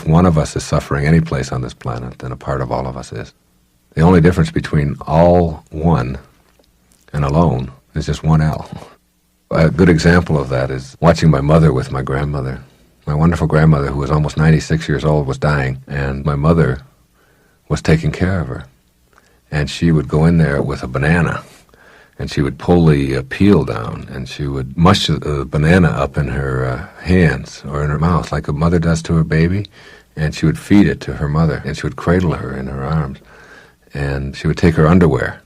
one of us is suffering any place on this planet, then a part of all of us is. The only difference between all one and alone is just one L. A good example of that is watching my mother with my grandmother. My wonderful grandmother, who was almost 96 years old, was dying, and my mother was taking care of her. And she would go in there with a banana, and she would pull the peel down, and she would mush the banana up in her hands or in her mouth like a mother does to her baby, and she would feed it to her mother, and she would cradle her in her arms. And she would take her underwear,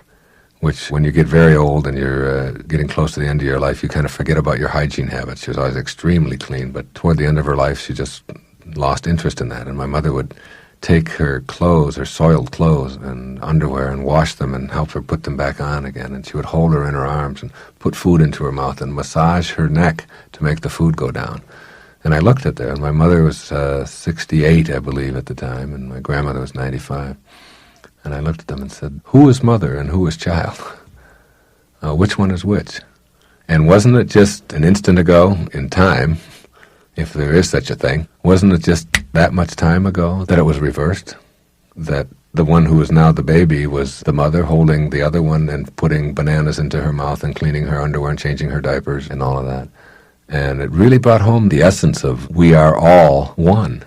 which when you get very old and you're getting close to the end of your life, you kind of forget about your hygiene habits. She was always extremely clean, but toward the end of her life, she just lost interest in that. And my mother would take her clothes, her soiled clothes and underwear, and wash them and help her put them back on again. And she would hold her in her arms and put food into her mouth and massage her neck to make the food go down. And I looked at her, and my mother was 68, I believe, at the time, and my grandmother was 95. And I looked at them and said, who is mother and who is child? Which one is which? And wasn't it just an instant ago in time, if there is such a thing, wasn't it just that much time ago that it was reversed? That the one who is now the baby was the mother holding the other one and putting bananas into her mouth and cleaning her underwear and changing her diapers and all of that. And it really brought home the essence of we are all one.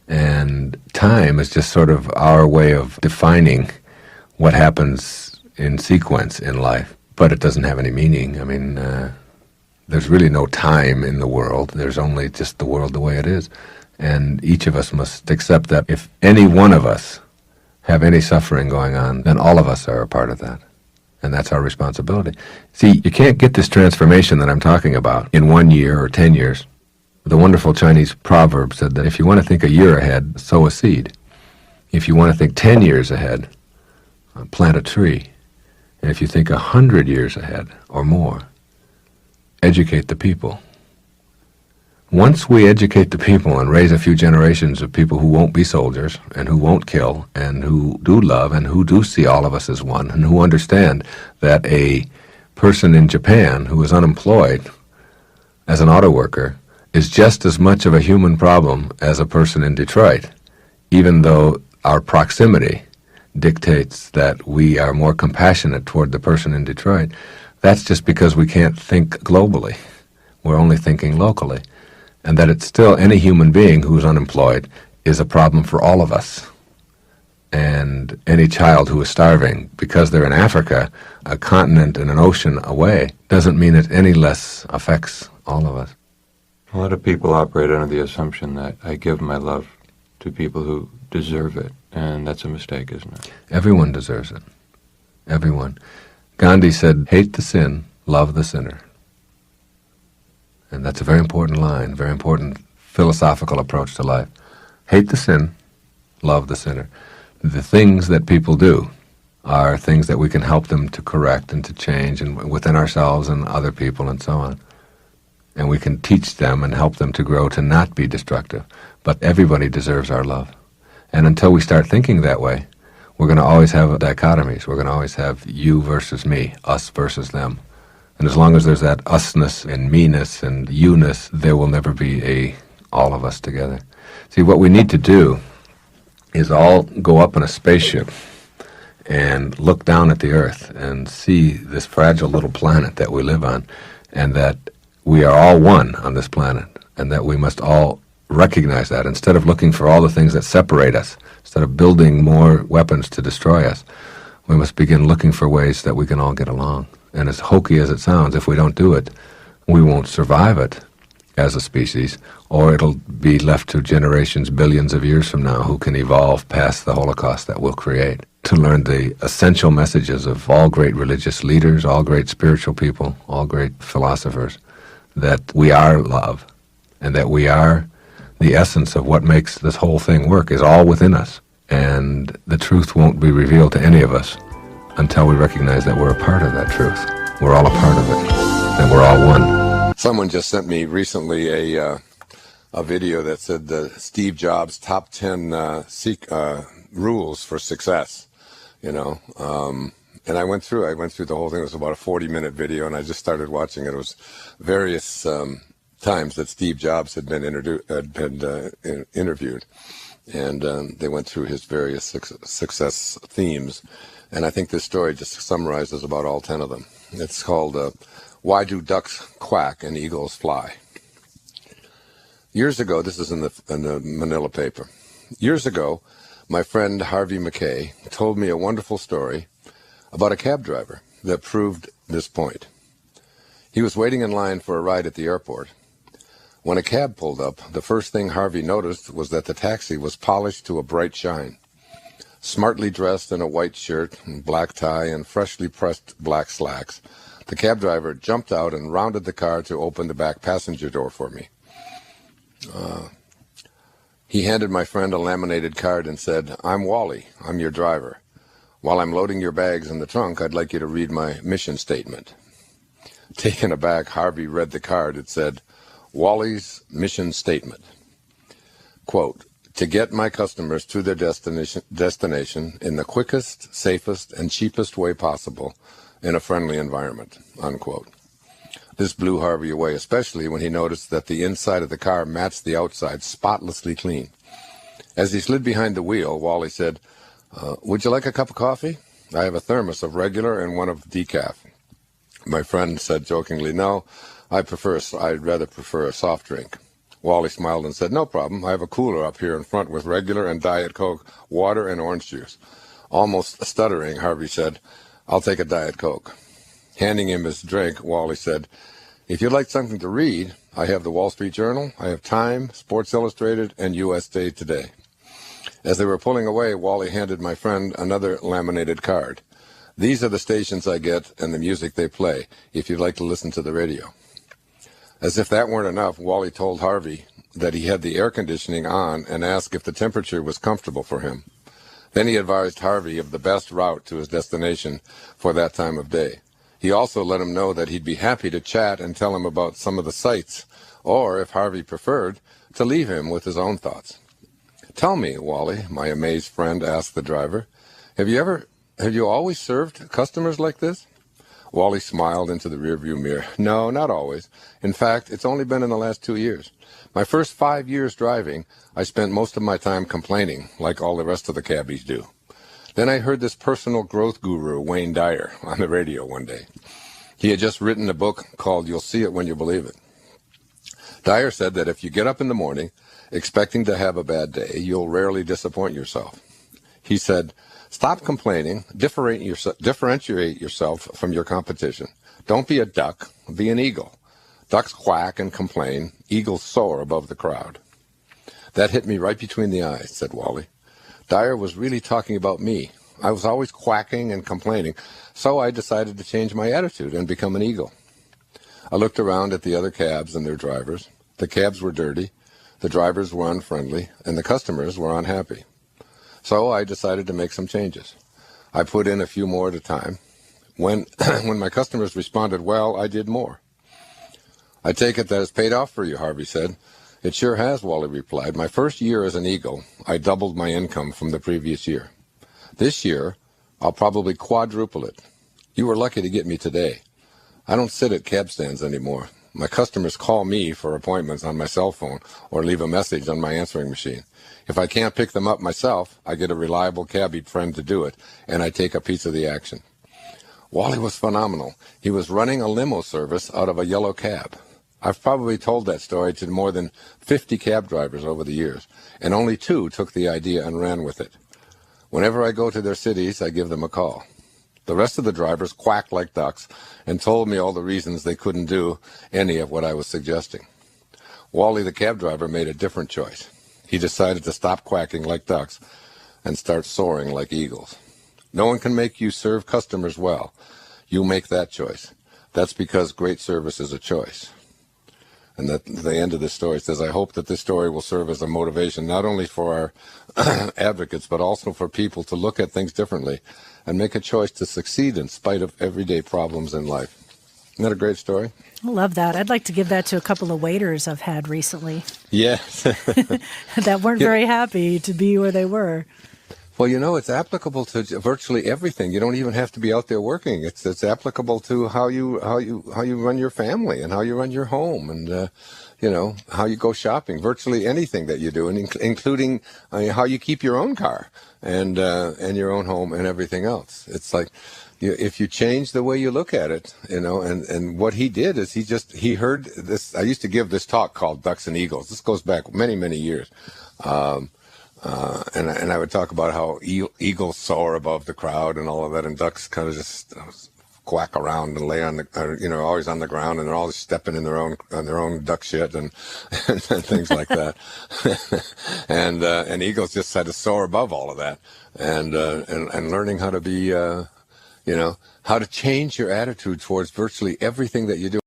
And time is just sort of our way of defining what happens in sequence in life. But it doesn't have any meaning. I mean, there's really no time in the world. There's only just the world the way it is. And each of us must accept that if any one of us have any suffering going on, then all of us are a part of that. And that's our responsibility. See, you can't get this transformation that I'm talking about in 1 year or 10 years. The wonderful Chinese proverb said that if you want to think a year ahead, sow a seed. If you want to think 10 years ahead, plant a tree. And if you think 100 years ahead or more, educate the people. Once we educate the people and raise a few generations of people who won't be soldiers and who won't kill and who do love and who do see all of us as one and who understand that a person in Japan who is unemployed as an auto worker is just as much of a human problem as a person in Detroit, even though our proximity dictates that we are more compassionate toward the person in Detroit. That's just because we can't think globally. We're only thinking locally. And that it's still any human being who is unemployed is a problem for all of us. And any child who is starving because they're in Africa, a continent and an ocean away, doesn't mean it any less affects all of us. A lot of people operate under the assumption that I give my love to people who deserve it, and that's a mistake, isn't it? Everyone deserves it. Everyone. Gandhi said, hate the sin, love the sinner. And that's a very important line, very important philosophical approach to life. Hate the sin, love the sinner. The things that people do are things that we can help them to correct and to change and within ourselves and other people and so on. And we can teach them and help them to grow to not be destructive. But everybody deserves our love. And until we start thinking that way, we're going to always have dichotomies. We're going to always have you versus me, us versus them. And as long as there's that usness and me-ness and you-ness, there will never be a all of us together. See, what we need to do is all go up in a spaceship and look down at the earth and see this fragile little planet that we live on, and that we are all one on this planet, and that we must all recognize that instead of looking for all the things that separate us, instead of building more weapons to destroy us, we must begin looking for ways that we can all get along. And as hokey as it sounds, if we don't do it, we won't survive it as a species, or it'll be left to generations, billions of years from now, who can evolve past the Holocaust that we'll create, to learn the essential messages of all great religious leaders, all great spiritual people, all great philosophers, that we are love, and that we are the essence of what makes this whole thing work is all within us. And the truth won't be revealed to any of us until we recognize that we're a part of that truth. We're all a part of it, and we're all one. Someone just sent me recently a video that said the Steve Jobs top 10 rules for success, you know. And I went through the whole thing. It was about a 40-minute video, and I just started watching it. It was various times that Steve Jobs had been interviewed, and they went through his various success themes, and I think this story just summarizes about all 10 of them. It's called "Why Do Ducks Quack and Eagles Fly?" Years ago, this is in the Manila paper. Years ago, my friend Harvey McKay told me a wonderful story about a cab driver that proved this point. He was waiting in line for a ride at the airport. When a cab pulled up, the first thing Harvey noticed was that the taxi was polished to a bright shine. Smartly dressed in a white shirt and black tie and freshly pressed black slacks, the cab driver jumped out and rounded the car to open the back passenger door for me. He handed my friend a laminated card and said, "I'm Wally. I'm your driver. While I'm loading your bags in the trunk, I'd like you to read my mission statement." Taken aback, Harvey read the card. It said, "Wally's mission statement. Quote, to get my customers to their destination in the quickest, safest, and cheapest way possible in a friendly environment." Unquote. This blew Harvey away, especially when he noticed that the inside of the car matched the outside spotlessly clean. As he slid behind the wheel, Wally said, "Would you like a cup of coffee? I have a thermos of regular and one of decaf." My friend said jokingly, "No, I'd rather prefer a soft drink." Wally smiled and said, "No problem. I have a cooler up here in front with regular and Diet Coke, water, and orange juice." Almost stuttering, Harvey said, "I'll take a Diet Coke." Handing him his drink, Wally said, "If you'd like something to read, I have the Wall Street Journal, I have Time, Sports Illustrated, and USA Today." As they were pulling away, Wally handed my friend another laminated card. "These are the stations I get and the music they play, if you'd like to listen to the radio." As if that weren't enough, Wally told Harvey that he had the air conditioning on and asked if the temperature was comfortable for him. Then he advised Harvey of the best route to his destination for that time of day. He also let him know that he'd be happy to chat and tell him about some of the sights, or, if Harvey preferred, to leave him with his own thoughts. "Tell me, Wally," my amazed friend asked the driver, have you always served customers like this?" Wally smiled into the rearview mirror. "No, not always. In fact, it's only been in the last 2 years. My first 5 years driving, I spent most of my time complaining, like all the rest of the cabbies do. Then I heard this personal growth guru, Wayne Dyer, on the radio one day. He had just written a book called You'll See It When You Believe It. Dyer said that if you get up in the morning expecting to have a bad day, you'll rarely disappoint yourself. He said, "Stop complaining, differentiate yourself from your competition. Don't be a duck, be an eagle. Ducks quack and complain, eagles soar above the crowd." "That hit me right between the eyes," said Wally. Dyer was really talking about me. I was always quacking and complaining, so I decided to change my attitude and become an eagle. I looked around at the other cabs and their drivers. The cabs were dirty, the drivers were unfriendly, and the customers were unhappy. So I decided to make some changes. I put in a few more at a time. When my customers responded well, I did more. "I take it that it's paid off for you," Harvey said. "It sure has," Wally replied. "My first year as an eagle, I doubled my income from the previous year. This year, I'll probably quadruple it. You were lucky to get me today. I don't sit at cab stands anymore. My customers call me for appointments on my cell phone or leave a message on my answering machine. If I can't pick them up myself, I get a reliable cabbie friend to do it, and I take a piece of the action." Wally was phenomenal. He was running a limo service out of a yellow cab. I've probably told that story to more than 50 cab drivers over the years, and only 2 took the idea and ran with it. Whenever I go to their cities, I give them a call. The rest of the drivers quacked like ducks and told me all the reasons they couldn't do any of what I was suggesting. Wally, the cab driver, made a different choice. He decided to stop quacking like ducks and start soaring like eagles. No one can make you serve customers well. You make that choice. That's because great service is a choice. And at the end of this story says, "I hope that this story will serve as a motivation not only for our advocates, but also for people to look at things differently and make a choice to succeed in spite of everyday problems in life." Isn't that a great story? I love that. I'd like to give that to a couple of waiters I've had recently Yes. that weren't very happy to be where they were. Well, it's applicable to virtually everything. You don't even have to be out there working. It's applicable to how you run your family and how you run your home and how you go shopping. Virtually anything that you do, and including how you keep your own car and your own home and everything else. It's like if you change the way you look at it, and what he did is he heard this. I used to give this talk called Ducks and Eagles. This goes back many, many years. And I would talk about how eagles soar above the crowd and all of that, and ducks kind of just quack around and lay on always on the ground, and they're always stepping in their own duck shit and things like that. and eagles just had to soar above all of that, and learning how to be, how to change your attitude towards virtually everything that you do.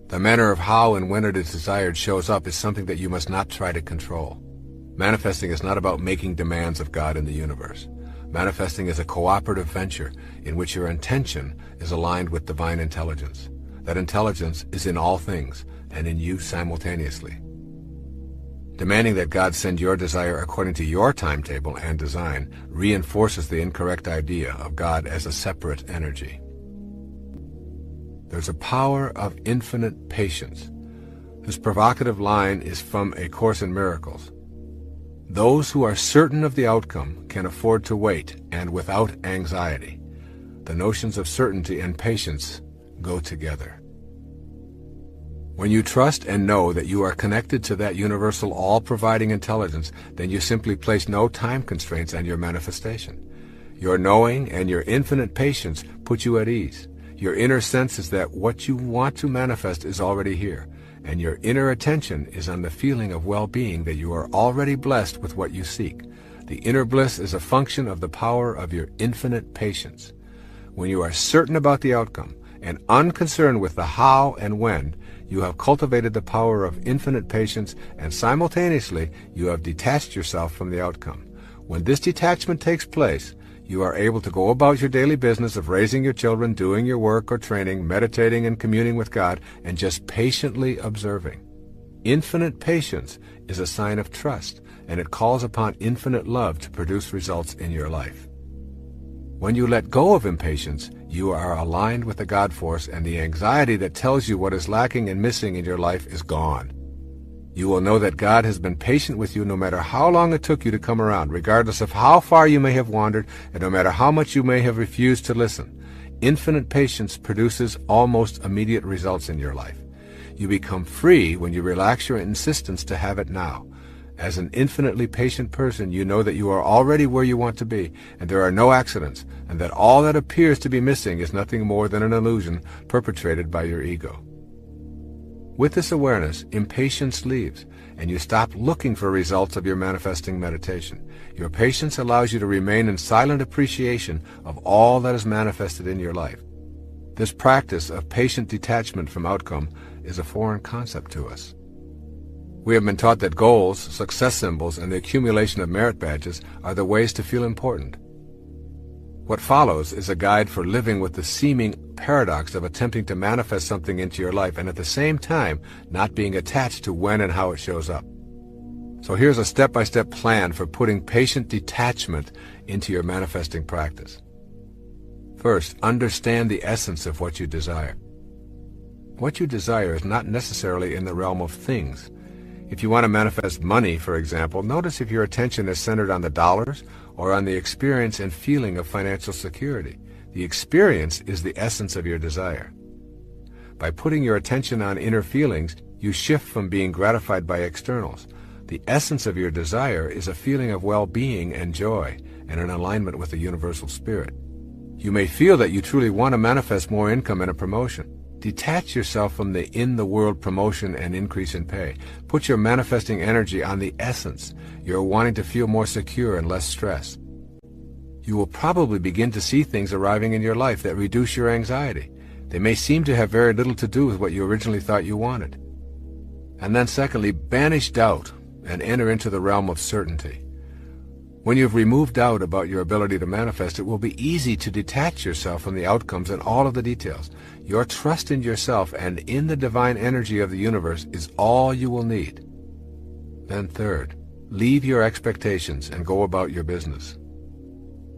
The manner of how and when it is desired shows up is something that you must not try to control. Manifesting is not about making demands of God in the universe. Manifesting is a cooperative venture in which your intention is aligned with divine intelligence. That intelligence is in all things and in you simultaneously. Demanding that God send your desire according to your timetable and design reinforces the incorrect idea of God as a separate energy. There's a power of infinite patience. This provocative line is from A Course in Miracles. Those who are certain of the outcome can afford to wait, and without anxiety. The notions of certainty and patience go together. When you trust and know that you are connected to that universal all-providing intelligence, then you simply place no time constraints on your manifestation. Your knowing and your infinite patience put you at ease. Your inner sense is that what you want to manifest is already here, and your inner attention is on the feeling of well-being that you are already blessed with what you seek. The inner bliss is a function of the power of your infinite patience. When you are certain about the outcome and unconcerned with the how and when, you have cultivated the power of infinite patience, and simultaneously you have detached yourself from the outcome. When this detachment takes place, you are able to go about your daily business of raising your children, doing your work or training, meditating and communing with God, and just patiently observing. Infinite patience is a sign of trust, and it calls upon infinite love to produce results in your life. When you let go of impatience, you are aligned with the God force, and the anxiety that tells you what is lacking and missing in your life is gone. You will know that God has been patient with you no matter how long it took you to come around, regardless of how far you may have wandered, and no matter how much you may have refused to listen. Infinite patience produces almost immediate results in your life. You become free when you relax your insistence to have it now. As an infinitely patient person, you know that you are already where you want to be, and there are no accidents, and that all that appears to be missing is nothing more than an illusion perpetrated by your ego. With this awareness, impatience leaves, and you stop looking for results of your manifesting meditation. Your patience allows you to remain in silent appreciation of all that is manifested in your life. This practice of patient detachment from outcome is a foreign concept to us. We have been taught that goals, success symbols, and the accumulation of merit badges are the ways to feel important. What follows is a guide for living with the seeming paradox of attempting to manifest something into your life and at the same time not being attached to when and how it shows up. So here's a step-by-step plan for putting patient detachment into your manifesting practice. First, understand the essence of what you desire. What you desire is not necessarily in the realm of things. If you want to manifest money, for example, notice if your attention is centered on the dollars or on the experience and feeling of financial security. The experience is the essence of your desire. By putting your attention on inner feelings, you shift from being gratified by externals. The essence of your desire is a feeling of well-being and joy and an alignment with the universal spirit. You may feel that you truly want to manifest more income and a promotion. Detach yourself from the in-the-world promotion and increase in pay. Put your manifesting energy on the essence. You're wanting to feel more secure and less stress. You will probably begin to see things arriving in your life that reduce your anxiety. They may seem to have very little to do with what you originally thought you wanted. And then secondly, banish doubt and enter into the realm of certainty. When you've removed doubt about your ability to manifest, it will be easy to detach yourself from the outcomes and all of the details. Your trust in yourself and in the divine energy of the universe is all you will need. Then third, leave your expectations and go about your business.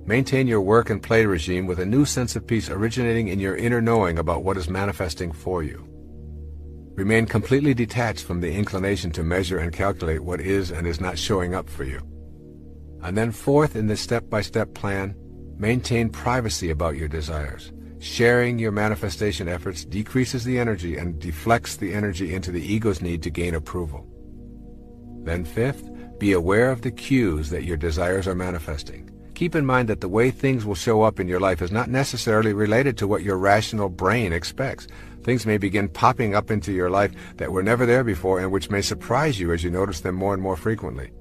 Maintain your work and play regime with a new sense of peace originating in your inner knowing about what is manifesting for you. Remain completely detached from the inclination to measure and calculate what is and is not showing up for you. And then fourth, in this step-by-step plan, maintain privacy about your desires. Sharing your manifestation efforts decreases the energy and deflects the energy into the ego's need to gain approval. Then fifth, be aware of the cues that your desires are manifesting. Keep in mind that the way things will show up in your life is not necessarily related to what your rational brain expects. Things may begin popping up into your life that were never there before and which may surprise you as you notice them more and more frequently.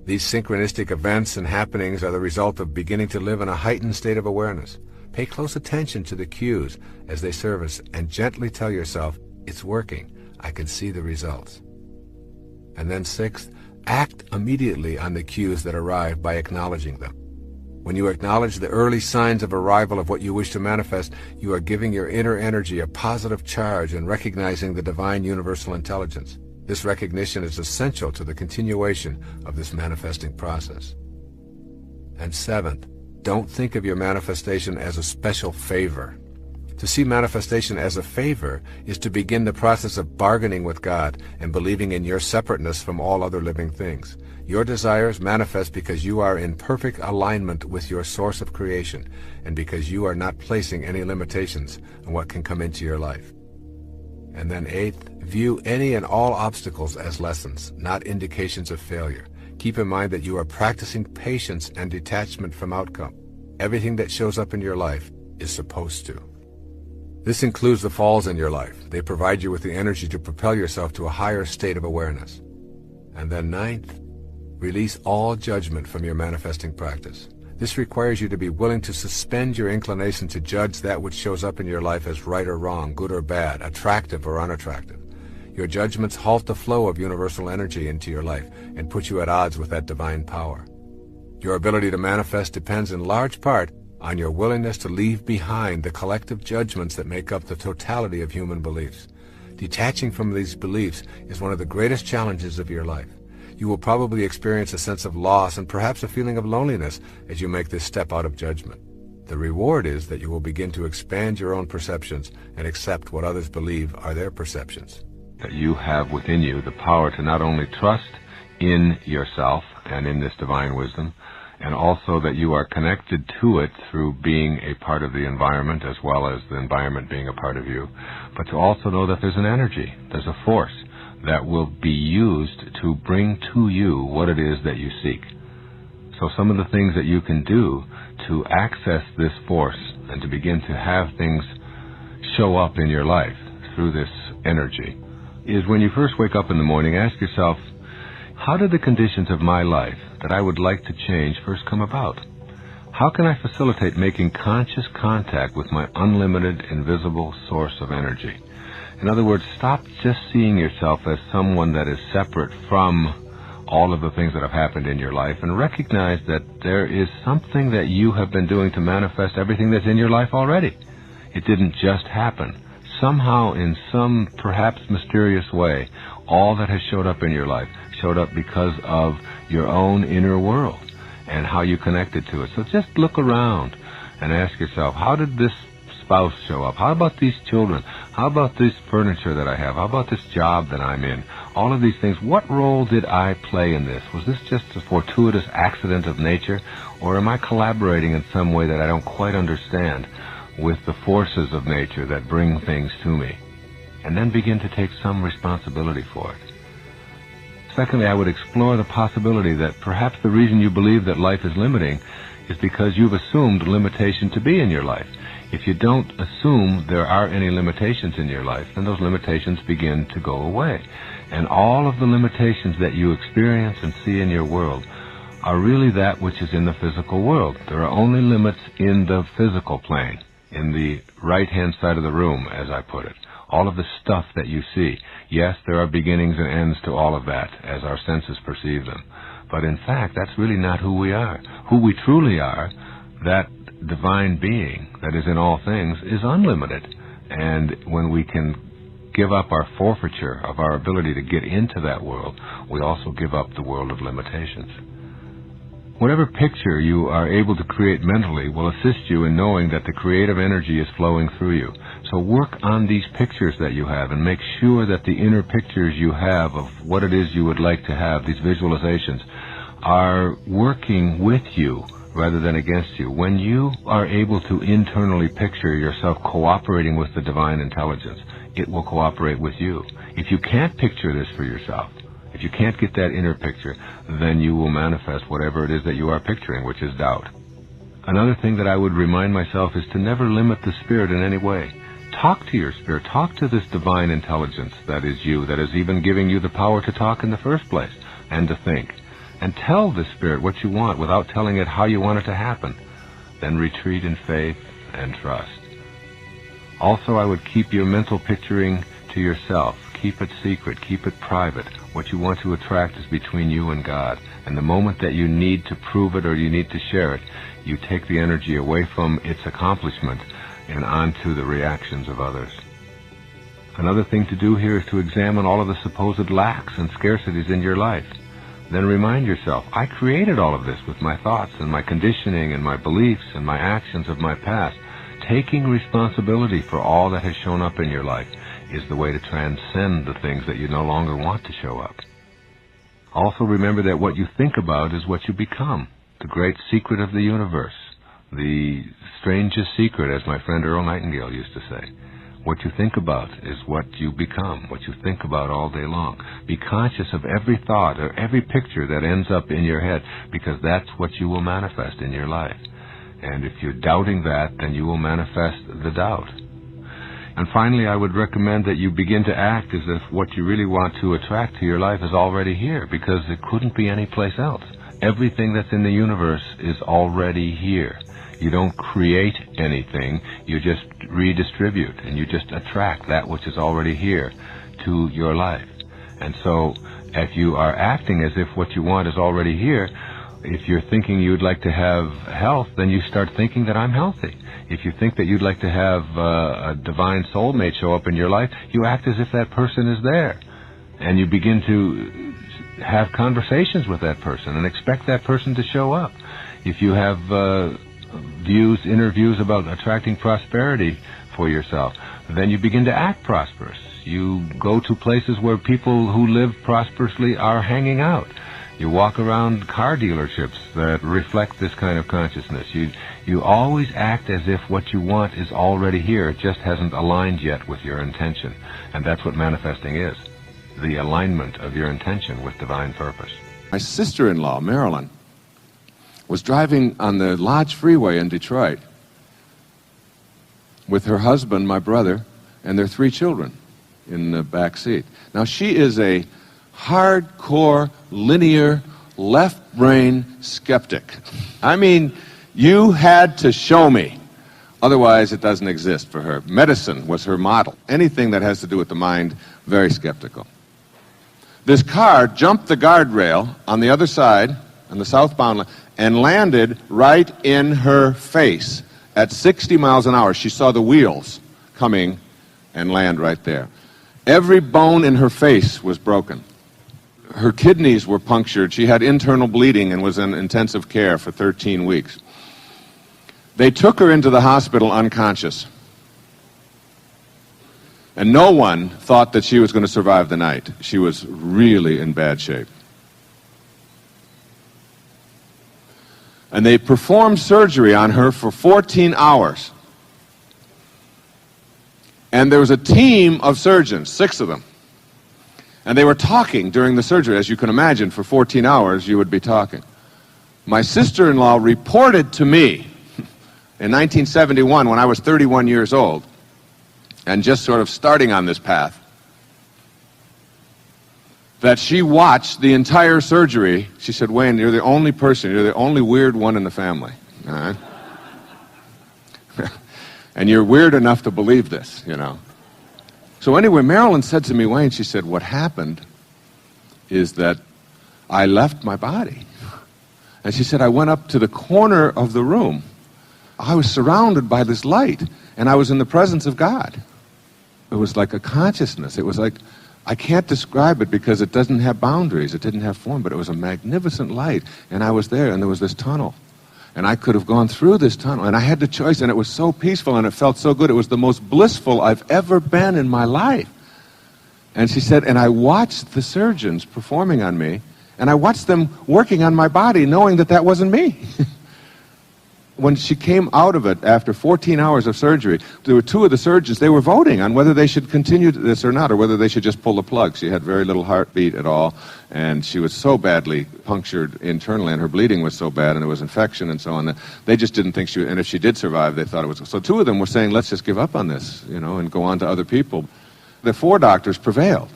These synchronistic events and happenings are the result of beginning to live in a heightened state of awareness. Pay close attention to the cues as they surface and gently tell yourself, it's working, I can see the results. And then sixth, act immediately on the cues that arrive by acknowledging them. When you acknowledge the early signs of arrival of what you wish to manifest, you are giving your inner energy a positive charge and recognizing the divine universal intelligence. This recognition is essential to the continuation of this manifesting process. And seventh, don't think of your manifestation as a special favor. To see manifestation as a favor is to begin the process of bargaining with God and believing in your separateness from all other living things. Your desires manifest because you are in perfect alignment with your source of creation and because you are not placing any limitations on what can come into your life. And then eighth, view any and all obstacles as lessons, not indications of failure. Keep in mind that you are practicing patience and detachment from outcome. Everything that shows up in your life is supposed to. This includes the falls in your life. They provide you with the energy to propel yourself to a higher state of awareness. And then ninth, release all judgment from your manifesting practice. This requires you to be willing to suspend your inclination to judge that which shows up in your life as right or wrong, good or bad, attractive or unattractive. Your judgments halt the flow of universal energy into your life and put you at odds with that divine power. Your ability to manifest depends in large part on your willingness to leave behind the collective judgments that make up the totality of human beliefs. Detaching from these beliefs is one of the greatest challenges of your life. You will probably experience a sense of loss and perhaps a feeling of loneliness as you make this step out of judgment. The reward is that you will begin to expand your own perceptions and accept what others believe are their perceptions. That you have within you the power to not only trust in yourself and in this divine wisdom, and also that you are connected to it through being a part of the environment as well as the environment being a part of you, but to also know that there's an energy, there's a force that will be used to bring to you what it is that you seek. So some of the things that you can do to access this force and to begin to have things show up in your life through this energy is when you first wake up in the morning, ask yourself, how did the conditions of my life that I would like to change first come about? How can I facilitate making conscious contact with my unlimited, invisible source of energy? In other words, stop just seeing yourself as someone that is separate from all of the things that have happened in your life and recognize that there is something that you have been doing to manifest everything that's in your life already. It didn't just happen. Somehow, in some perhaps mysterious way, all that has showed up in your life showed up because of your own inner world and how you connected to it. So just look around and ask yourself, how did this spouse show up? How about these children? How about this furniture that I have? How about this job that I'm in? All of these things, what role did I play in this? Was this just a fortuitous accident of nature, or am I collaborating in some way that I don't quite understand with the forces of nature that bring things to me? And then begin to take some responsibility for it. Secondly, I would explore the possibility that perhaps the reason you believe that life is limiting is because you've assumed limitation to be in your life. If you don't assume there are any limitations in your life, then those limitations begin to go away. And all of the limitations that you experience and see in your world are really that which is in the physical world. There are only limits in the physical plane, in the right-hand side of the room, as I put it. All of the stuff that you see. Yes, there are beginnings and ends to all of that as our senses perceive them. But in fact, that's really not who we are. Who we truly are, that divine being that is in all things, is unlimited. And when we can give up our forfeiture of our ability to get into that world, we also give up the world of limitations. Whatever picture you are able to create mentally will assist you in knowing that the creative energy is flowing through you. So work on these pictures that you have and make sure that the inner pictures you have of what it is you would like to have, these visualizations, are working with you rather than against you. When you are able to internally picture yourself cooperating with the divine intelligence, it will cooperate with you. If you can't picture this for yourself, if you can't get that inner picture, then you will manifest whatever it is that you are picturing, which is doubt. Another thing that I would remind myself is to never limit the spirit in any way. Talk to your spirit. Talk to this divine intelligence that is you, that is even giving you the power to talk in the first place and to think. And tell the spirit what you want without telling it how you want it to happen. Then retreat in faith and trust. Also, I would keep your mental picturing to yourself. Keep it secret. Keep it private. What you want to attract is between you and God. And the moment that you need to prove it or you need to share it, you take the energy away from its accomplishment and onto the reactions of others. Another thing to do here is to examine all of the supposed lacks and scarcities in your life. Then remind yourself, I created all of this with my thoughts and my conditioning and my beliefs and my actions of my past. Taking responsibility for all that has shown up in your life is the way to transcend the things that you no longer want to show up. Also remember that what you think about is what you become. The great secret of the universe. The strangest secret, as my friend Earl Nightingale used to say. What you think about is what you become, what you think about all day long. Be conscious of every thought or every picture that ends up in your head, because that's what you will manifest in your life. And if you're doubting that, then you will manifest the doubt. And finally, I would recommend that you begin to act as if what you really want to attract to your life is already here, because it couldn't be anyplace else. Everything that's in the universe is already here. You don't create anything, you just redistribute, and you just attract that which is already here to your life. And so, if you are acting as if what you want is already here, if you're thinking you'd like to have health, then you start thinking that I'm healthy. If you think that you'd like to have a divine soulmate show up in your life, you act as if that person is there. And you begin to have conversations with that person and expect that person to show up. If you have inner views about attracting prosperity for yourself, then you begin to act prosperous. You go to places where people who live prosperously are hanging out. You walk around car dealerships that reflect this kind of consciousness. You always act as if what you want is already here. It just hasn't aligned yet with your intention. And that's what manifesting is, the alignment of your intention with divine purpose. My sister-in-law, Marilyn, was driving on the Lodge Freeway in Detroit with her husband, my brother, and their 3 children in the back seat. Now, she is a hardcore, linear, left-brain skeptic. I mean, you had to show me. Otherwise, it doesn't exist for her. Medicine was her model. Anything that has to do with the mind, very skeptical. This car jumped the guardrail on the other side, on the southbound lane, and landed right in her face at 60 miles an hour. She saw the wheels coming and land right there. Every bone in her face was broken. Her kidneys were punctured. She had internal bleeding and was in intensive care for 13 weeks. They took her into the hospital unconscious. And no one thought that she was going to survive the night. She was really in bad shape. And they performed surgery on her for 14 hours. And there was a team of surgeons, 6 of them. And they were talking during the surgery. As you can imagine, for 14 hours you would be talking. My sister-in-law reported to me in 1971, when I was 31 years old, and just sort of starting on this path, that she watched the entire surgery. She said, Wayne, you're the only person, you're the only weird one in the family. All right? And you're weird enough to believe this, you know. So anyway, Marilyn said to me, Wayne, she said, what happened is that I left my body. And she said, I went up to the corner of the room. I was surrounded by this light, and I was in the presence of God. It was like a consciousness. It was like I can't describe it because it doesn't have boundaries. It didn't have form, but it was a magnificent light. And I was there, and there was this tunnel. And I could have gone through this tunnel, and I had the choice, and it was so peaceful, and it felt so good. It was the most blissful I've ever been in my life. And she said, and I watched the surgeons performing on me, and I watched them working on my body, knowing that that wasn't me. When she came out of it after 14 hours of surgery, there were two of the surgeons, they were voting on whether they should continue this or not, or whether they should just pull the plug. She had very little heartbeat at all, and she was so badly punctured internally, and her bleeding was so bad, and there was infection and so on, that they just didn't think she would, and if she did survive, they thought it was... So two of them were saying, let's just give up on this, and go on to other people. The four doctors prevailed,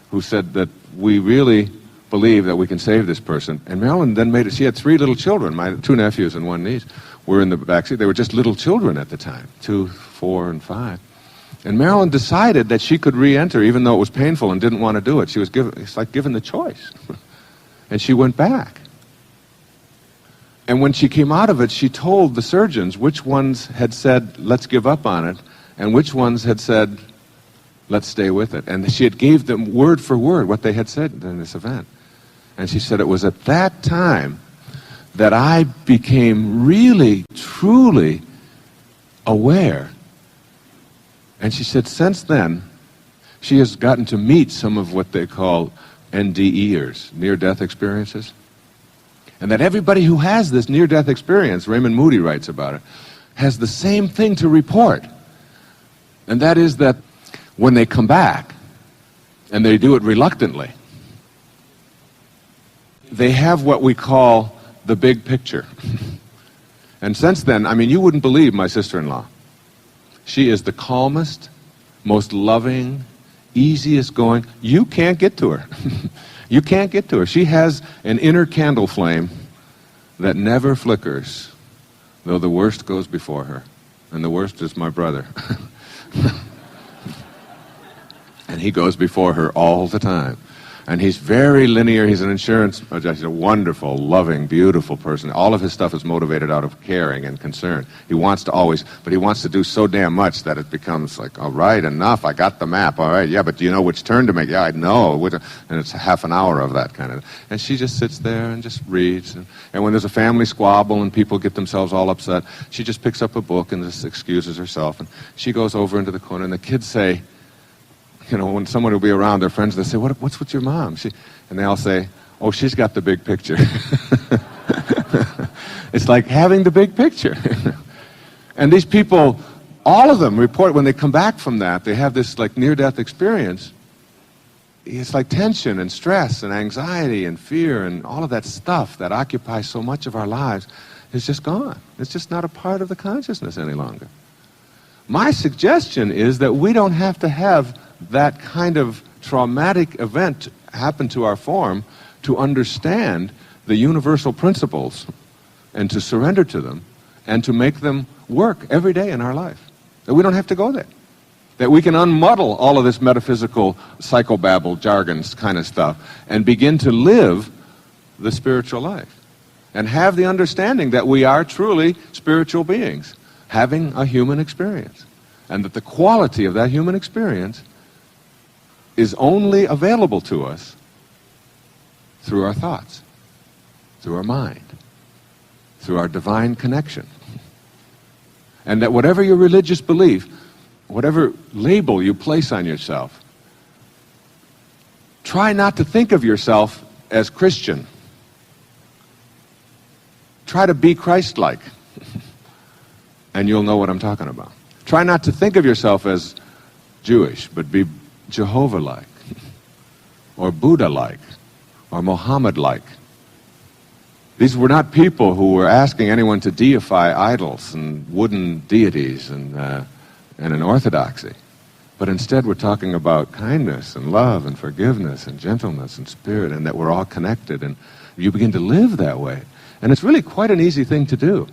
who said that we really believe that we can save this person. And Marilyn then made it. She had three little children, my two nephews and one niece were in the backseat. They were just little children at the time, 2, 4, and 5. And Marilyn decided that she could re-enter, even though it was painful and didn't want to do it. She was it's like given the choice. And she went back. And when she came out of it, she told the surgeons which ones had said, let's give up on it, and which ones had said, let's stay with it. And she had gave them word for word what they had said in this event. And she said it was at that time that I became really, truly aware. And she said since then, she has gotten to meet some of what they call NDEers, near-death experiences. And that everybody who has this near-death experience, Raymond Moody writes about it, has the same thing to report. And that is that when they come back, and they do it reluctantly, they have what we call the big picture. And since then, I mean, you wouldn't believe my sister-in-law. She is the calmest, most loving, easiest going. You can't get to her. You can't get to her. She has an inner candle flame that never flickers, though the worst goes before her. And the worst is my brother. And he goes before her all the time. And he's very linear. He's an insurance, he's a wonderful, loving, beautiful person. All of his stuff is motivated out of caring and concern. He wants to always, but he wants to do so damn much that it becomes like, all right, enough, I got the map, all right, yeah, but do you know which turn to make? Yeah, I know. And it's half an hour of that kind of, and she just sits there and just reads. And when there's a family squabble and people get themselves all upset, she just picks up a book and just excuses herself. And she goes over into the corner, and the kids say, when someone will be around, their friends, they say, what's with your mom? And they all say, oh, she's got the big picture. It's like having the big picture. And these people, all of them report when they come back from that, they have this like near-death experience. It's like tension and stress and anxiety and fear and all of that stuff that occupies so much of our lives is just gone. It's just not a part of the consciousness any longer. My suggestion is that we don't have to have that kind of traumatic event happen to our form to understand the universal principles and to surrender to them and to make them work every day in our life. That we don't have to go there. That we can unmuddle all of this metaphysical psychobabble, jargons kind of stuff and begin to live the spiritual life and have the understanding that we are truly spiritual beings having a human experience, and that the quality of that human experience is only available to us through our thoughts, through our mind, through our divine connection. And that whatever your religious belief, whatever label you place on yourself, try not to think of yourself as Christian. Try to be Christ-like, and you'll know what I'm talking about. Try not to think of yourself as Jewish, but be Jehovah-like, or Buddha-like, or Muhammad-like. These were not people who were asking anyone to deify idols and wooden deities and an orthodoxy. But instead we're talking about kindness and love and forgiveness and gentleness and spirit, and that we're all connected, and you begin to live that way. And it's really quite an easy thing to do.